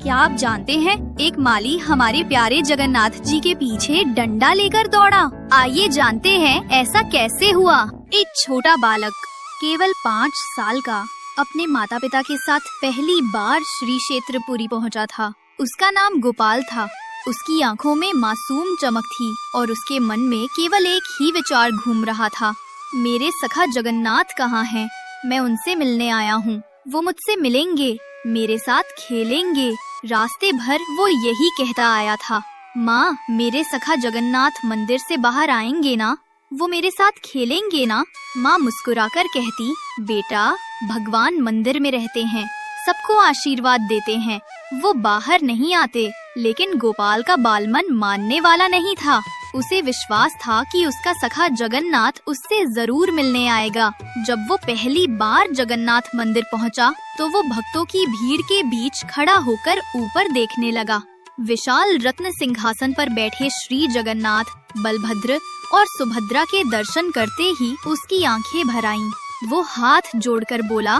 क्या आप जानते हैं, एक माली हमारे प्यारे जगन्नाथ जी के पीछे डंडा लेकर दौड़ा। आइए जानते हैं ऐसा कैसे हुआ। एक छोटा बालक केवल 5 साल का अपने माता पिता के साथ पहली बार श्री क्षेत्रपुरी पहुंचा था। उसका नाम गोपाल था। उसकी आंखों में मासूम चमक थी और उसके मन में केवल एक ही विचार घूम रहा था, मेरे सखा जगन्नाथ कहाँ हैं? मैं उनसे मिलने आया हूँ। वो मुझसे मिलेंगे, मेरे साथ खेलेंगे। रास्ते भर वो यही कहता आया था, माँ मेरे सखा जगन्नाथ मंदिर से बाहर आएंगे ना? वो मेरे साथ खेलेंगे ना? माँ मुस्कुराकर कहती, बेटा भगवान मंदिर में रहते हैं, सबको आशीर्वाद देते हैं, वो बाहर नहीं आते। लेकिन गोपाल का बालमन मानने वाला नहीं था। उसे विश्वास था कि उसका सखा जगन्नाथ उससे जरूर मिलने आएगा। जब वो पहली बार जगन्नाथ मंदिर पहुंचा, तो वो भक्तों की भीड़ के बीच खड़ा होकर ऊपर देखने लगा। विशाल रत्न सिंहासन पर बैठे श्री जगन्नाथ, बलभद्र और सुभद्रा के दर्शन करते ही उसकी आंखें भर आईं। वो हाथ जोड़कर बोला,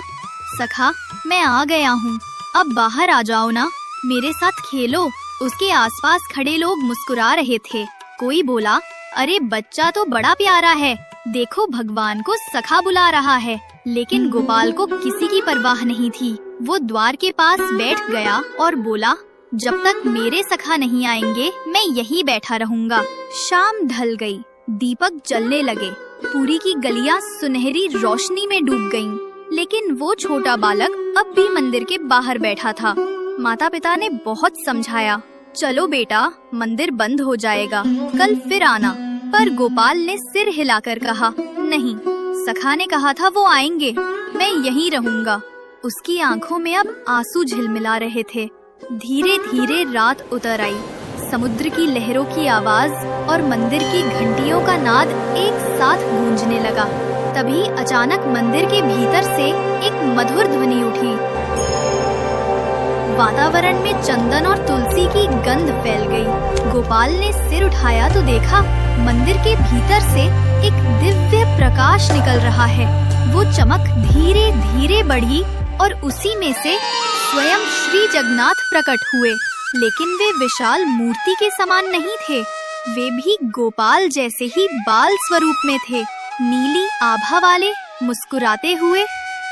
सखा मैं आ गया हूँ, अब बाहर आ जाओ ना, मेरे साथ खेलो। उसके आसपास खड़े लोग मुस्कुरा रहे थे। कोई बोला, अरे बच्चा तो बड़ा प्यारा है, देखो भगवान को सखा बुला रहा है। लेकिन गोपाल को किसी की परवाह नहीं थी। वो द्वार के पास बैठ गया और बोला, जब तक मेरे सखा नहीं आएंगे मैं यहीं बैठा रहूंगा। शाम ढल गई, दीपक जलने लगे, पुरी की गलियां सुनहरी रोशनी में डूब गईं। लेकिन वो छोटा बालक अब भी मंदिर के बाहर बैठा था। माता पिता ने बहुत समझाया, चलो बेटा मंदिर बंद हो जाएगा, कल फिर आना। पर गोपाल ने सिर हिलाकर कहा, नहीं, सखा ने कहा था वो आएंगे, मैं यहीं रहूंगा। उसकी आंखों में अब आंसू झिलमिला रहे थे। धीरे धीरे रात उतर आई। समुद्र की लहरों की आवाज और मंदिर की घंटियों का नाद एक साथ गूंजने लगा। तभी अचानक मंदिर के भीतर से एक मधुर ध्वनि उठी। वातावरण में चंदन और तुलसी की गंध फैल गई। गोपाल ने सिर उठाया तो देखा मंदिर के भीतर से एक दिव्य प्रकाश निकल रहा है। वो चमक धीरे धीरे बढ़ी और उसी में से स्वयं श्री जगन्नाथ प्रकट हुए। लेकिन वे विशाल मूर्ति के समान नहीं थे, वे भी गोपाल जैसे ही बाल स्वरूप में थे, नीली आभा वाले, मुस्कुराते हुए,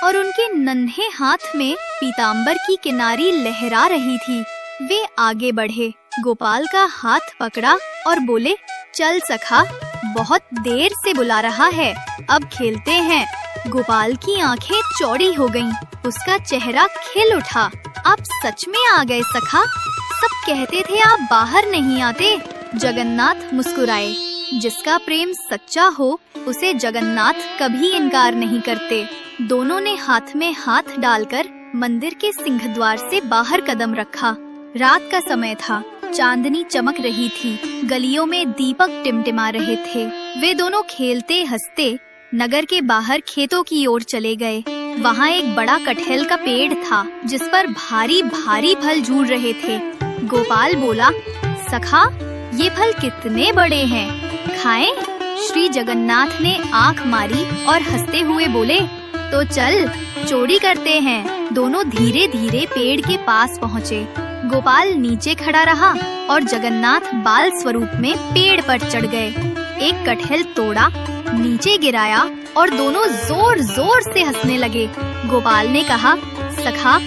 और उनके नन्हे हाथ में पीतांबर की किनारी लहरा रही थी। वे आगे बढ़े, गोपाल का हाथ पकड़ा और बोले, चल सखा, बहुत देर से बुला रहा है, अब खेलते हैं। गोपाल की आंखें चौड़ी हो गईं, उसका चेहरा खिल उठा। आप सच में आ गए सखा, सब कहते थे आप बाहर नहीं आते। जगन्नाथ मुस्कुराए। जिसका प्रेम सच्चा हो उसे जगन्नाथ कभी इनकार नहीं करते। दोनों ने हाथ में हाथ डालकर मंदिर के सिंहद्वार से बाहर कदम रखा। रात का समय था, चांदनी चमक रही थी, गलियों में दीपक टिमटिमा रहे थे। वे दोनों खेलते हंसते नगर के बाहर खेतों की ओर चले गए। वहाँ एक बड़ा कटहल का पेड़ था, जिस पर भारी भारी फल झूल रहे थे। गोपाल बोला, सखा ये फल कितने बड़े हैं, खाएं? श्री जगन्नाथ ने आंख मारी और हंसते हुए बोले, तो चल चोरी करते हैं। दोनों धीरे धीरे पेड़ के पास पहुँचे। गोपाल नीचे खड़ा रहा और जगन्नाथ बाल स्वरूप में पेड़ पर चढ़ गए। एक कटहल तोड़ा, नीचे गिराया और दोनों जोर जोर से हंसने लगे। गोपाल ने कहा, सखा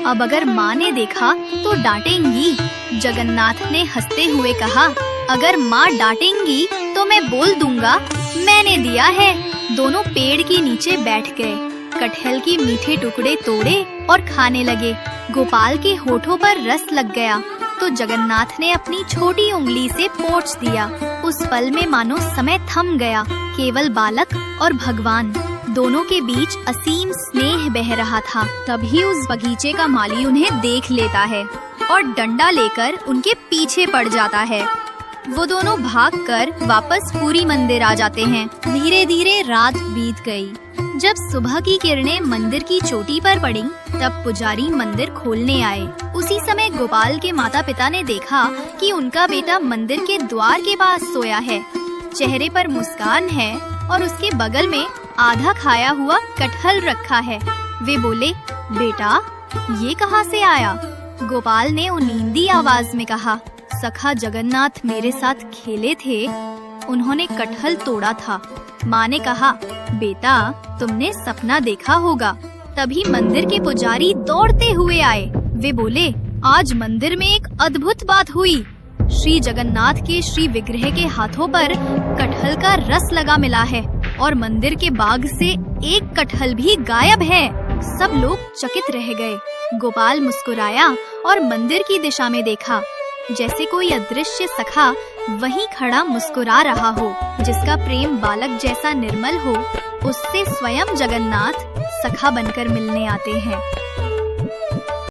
अब अगर माँ ने देखा तो डांटेंगी। जगन्नाथ ने हंसते हुए कहा, अगर माँ डांटेंगी तो मैं बोल दूंगा मैंने दिया है। दोनों पेड़ के नीचे बैठ गए, कटहल के मीठे टुकड़े तोड़े और खाने लगे। गोपाल के होठों पर रस लग गया तो जगन्नाथ ने अपनी छोटी उंगली से पोंछ दिया। उस पल में मानो समय थम गया। केवल बालक और भगवान दोनों के बीच असीम स्नेह बह रहा था। तभी उस बगीचे का माली उन्हें देख लेता है और डंडा लेकर उनके पीछे पड़ जाता है। वो दोनों भागकर वापस पुरी मंदिर आ जाते हैं। धीरे धीरे रात बीत गई। जब सुबह की किरणें मंदिर की चोटी पर पड़ी, तब पुजारी मंदिर खोलने आए। उसी समय गोपाल के माता पिता ने देखा कि उनका बेटा मंदिर के द्वार के पास सोया है। चेहरे पर मुस्कान है और उसके बगल में आधा खाया हुआ कटहल रखा है। वे बोले, बेटा ये कहाँ से आया? गोपाल ने उनींदी आवाज में कहा, सखा जगन्नाथ मेरे साथ खेले थे, उन्होंने कटहल तोड़ा था। माँ ने कहा, बेटा तुमने सपना देखा होगा। तभी मंदिर के पुजारी दौड़ते हुए आए। वे बोले, आज मंदिर में एक अद्भुत बात हुई। श्री जगन्नाथ के श्री विग्रह के हाथों पर कटहल का रस लगा मिला है और मंदिर के बाग से एक कटहल भी गायब है। सब लोग चकित रह गए। गोपाल मुस्कुराया और मंदिर की दिशा में देखा, जैसे कोई अदृश्य सखा वहीं खड़ा मुस्कुरा रहा हो। जिसका प्रेम बालक जैसा निर्मल हो, उससे स्वयं जगन्नाथ सखा बनकर मिलने आते हैं।